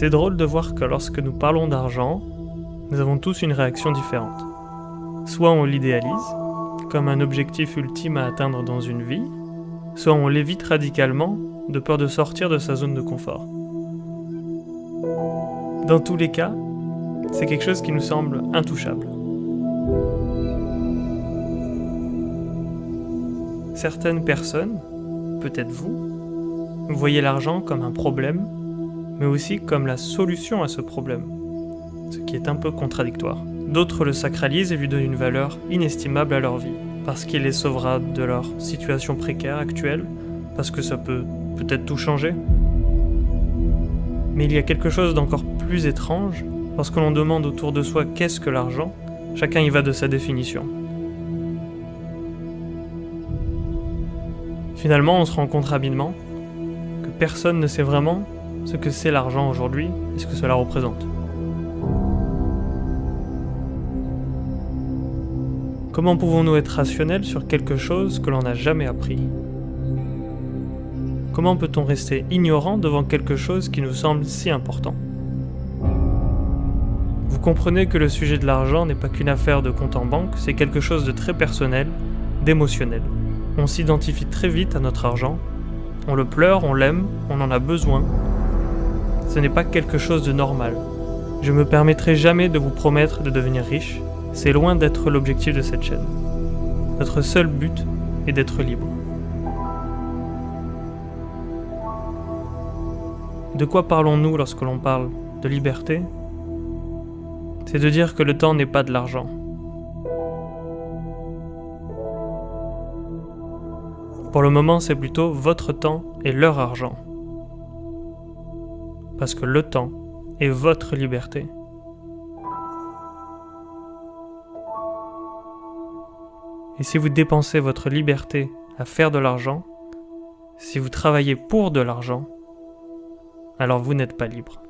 c'est drôle de voir que lorsque nous parlons d'argent, nous avons tous une réaction différente. Soit on l'idéalise, comme un objectif ultime à atteindre dans une vie, soit on l'évite radicalement, de peur de sortir de sa zone de confort. Dans tous les cas, c'est quelque chose qui nous semble intouchable. Certaines personnes, peut-être vous voyez l'argent comme un problème, mais aussi comme la solution à ce problème, ce qui est un peu contradictoire. D'autres le sacralisent et lui donnent une valeur inestimable à leur vie, parce qu'il les sauvera de leur situation précaire actuelle, parce que ça peut peut-être tout changer. Mais il y a quelque chose d'encore plus étrange, lorsque l'on demande autour de soi qu'est-ce que l'argent, chacun y va de sa définition. Finalement, on se rend compte rapidement que personne ne sait vraiment ce que c'est l'argent aujourd'hui et ce que cela représente. Comment pouvons-nous être rationnels sur quelque chose que l'on n'a jamais appris ? Comment peut-on rester ignorant devant quelque chose qui nous semble si important ? Vous comprenez que le sujet de l'argent n'est pas qu'une affaire de compte en banque, c'est quelque chose de très personnel, d'émotionnel. On s'identifie très vite à notre argent, on le pleure, on l'aime, on en a besoin. Ce n'est pas quelque chose de normal. Je me permettrai jamais de vous promettre de devenir riche, c'est loin d'être l'objectif de cette chaîne. Notre seul but est d'être libre. De quoi parlons-nous lorsque l'on parle de liberté ? C'est de dire que le temps n'est pas de l'argent. Pour le moment, c'est plutôt votre temps et leur argent. Parce que le temps est votre liberté. Et si vous dépensez votre liberté à faire de l'argent, si vous travaillez pour de l'argent, alors vous n'êtes pas libre.